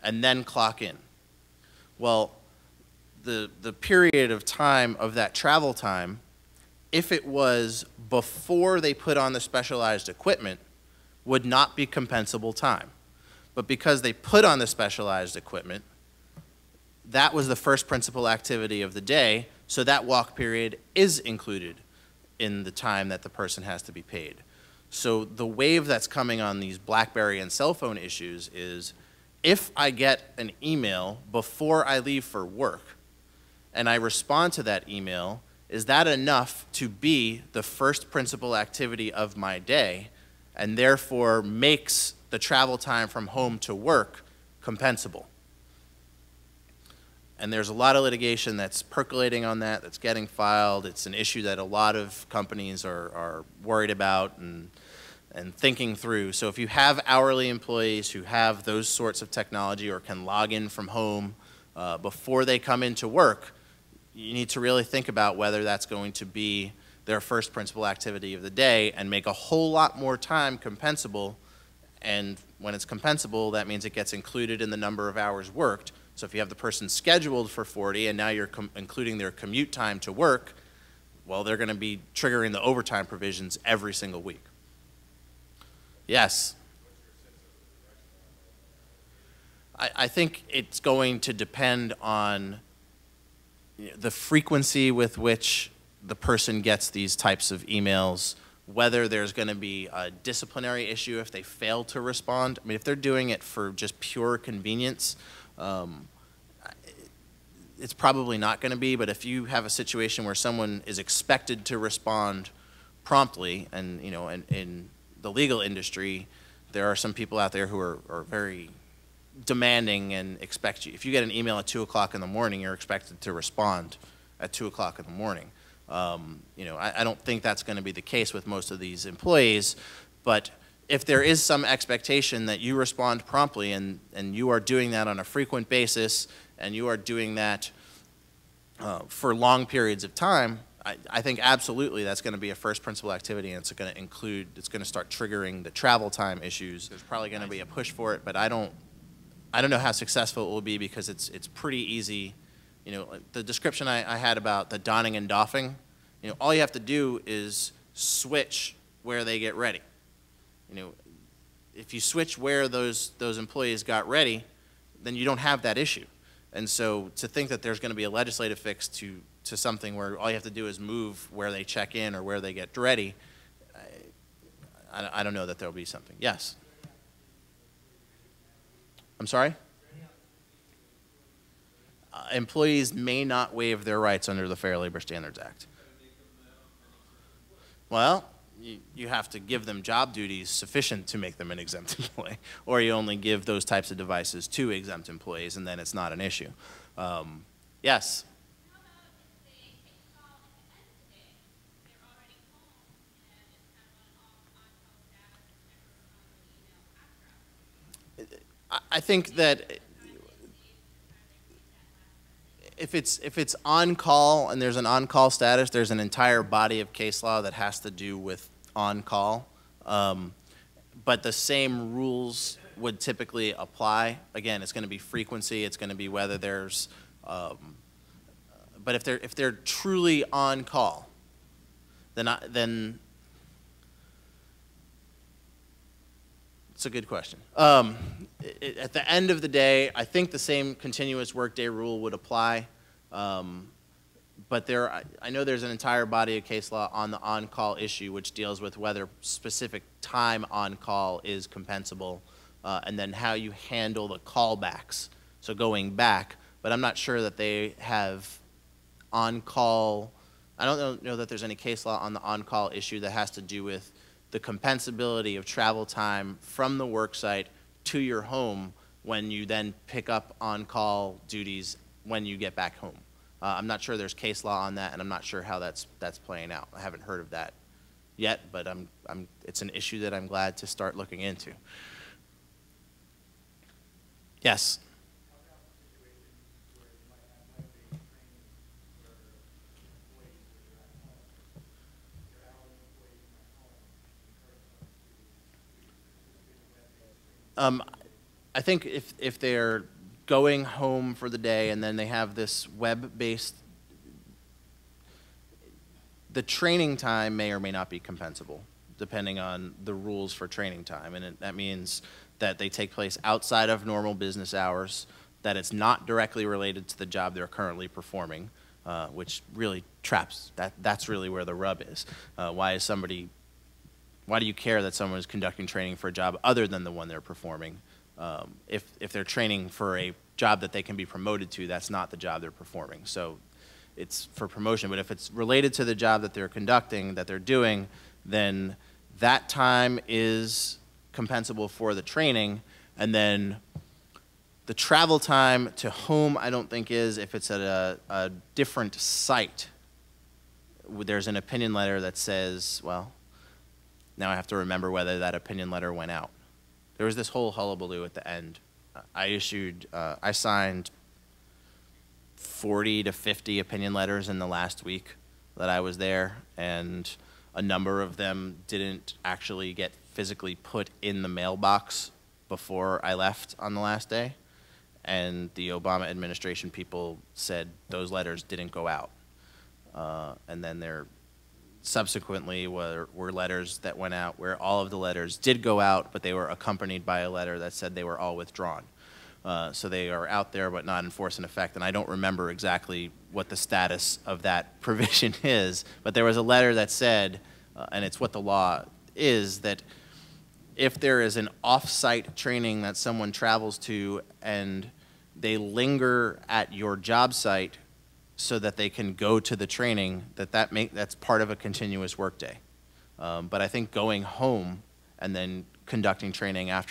and then clock in. Well, the period of time of that travel time, if it was before they put on the specialized equipment, would not be compensable time. But because they put on the specialized equipment, that was the first principal activity of the day, so that walk period is included in the time that the person has to be paid. So the wave that's coming on these BlackBerry and cell phone issues is, if I get an email before I leave for work and I respond to that email, is that enough to be the first principal activity of my day, and therefore makes the travel time from home to work compensable? And there's a lot of litigation that's percolating on that, that's getting filed. It's an issue that a lot of companies are worried about and thinking through. So if you have hourly employees who have those sorts of technology or can log in from home before they come into work, you need to really think about whether that's going to be their first principal activity of the day and make a whole lot more time compensable. And when it's compensable, that means it gets included in the number of hours worked. So if you have the person scheduled for 40 and now you're including their commute time to work, well, they're going to be triggering the overtime provisions every single week. Yes? I think it's going to depend on the frequency with which the person gets these types of emails, whether there's going to be a disciplinary issue if they fail to respond. I mean, if they're doing it for just pure convenience, it's probably not going to be. But if you have a situation where someone is expected to respond promptly, and in the legal industry, there are some people out there who are very demanding and expect you. If you get an email at 2 o'clock in the morning, you're expected to respond at 2 o'clock in the morning. I don't think that's going to be the case with most of these employees, but if there is some expectation that you respond promptly and you are doing that on a frequent basis and you are doing that for long periods of time, I think absolutely that's going to be a first principal activity, and it's going to start triggering the travel time issues. There's probably going to be a push for it, but I don't know how successful it will be, because it's pretty easy. The description I had about the donning and doffing, all you have to do is switch where they get ready. If you switch where those employees got ready, then you don't have that issue. And so to think that there's going to be a legislative fix to something where all you have to do is move where they check in or where they get ready, I don't know that there'll be something. Yes? I'm sorry? Employees may not waive their rights under the Fair Labor Standards Act. Well, you have to give them job duties sufficient to make them an exempt employee, or you only give those types of devices to exempt employees, and then it's not an issue. Yes? I think that if it's on call and there's an on call status, there's an entire body of case law that has to do with on call, but the same rules would typically apply. Again, it's going to be frequency. It's going to be whether there's, but if they're truly on call, then it's a good question. At the end of the day, I think the same continuous workday rule would apply, but I know there's an entire body of case law on the on-call issue, which deals with whether specific time on call is compensable, and then how you handle the callbacks, so going back. But I'm not sure that they have on-call. I don't know that there's any case law on the on-call issue that has to do with the compensability of travel time from the work site to your home when you then pick up on-call duties when you get back home. I'm not sure there's case law on that, and I'm not sure how that's playing out. I haven't heard of that yet, but it's an issue that I'm glad to start looking into. Yes? I think if they're going home for the day and then they have this web-based, the training time may or may not be compensable, depending on the rules for training time. And that means that they take place outside of normal business hours, that it's not directly related to the job they're currently performing, which really traps, that's really where the rub is. Why do you care that someone is conducting training for a job other than the one they're performing? If they're training for a job that they can be promoted to, that's not the job they're performing. So it's for promotion. But if it's related to the job that they're conducting, that they're doing, then that time is compensable for the training. And then the travel time to home, I don't think is, if it's at a different site. There's an opinion letter that says, well, now I have to remember whether that opinion letter went out. There was this whole hullabaloo at the end. I signed 40 to 50 opinion letters in the last week that I was there, and a number of them didn't actually get physically put in the mailbox before I left on the last day. And the Obama administration people said those letters didn't go out. And then there subsequently were letters that went out where all of the letters did go out, but they were accompanied by a letter that said they were all withdrawn. So they are out there but not in force and effect, and I don't remember exactly what the status of that provision is, but there was a letter that said, and it's what the law is, that if there is an off-site training that someone travels to and they linger at your job site so that they can go to the training, that's part of a continuous workday. But I think going home and then conducting training after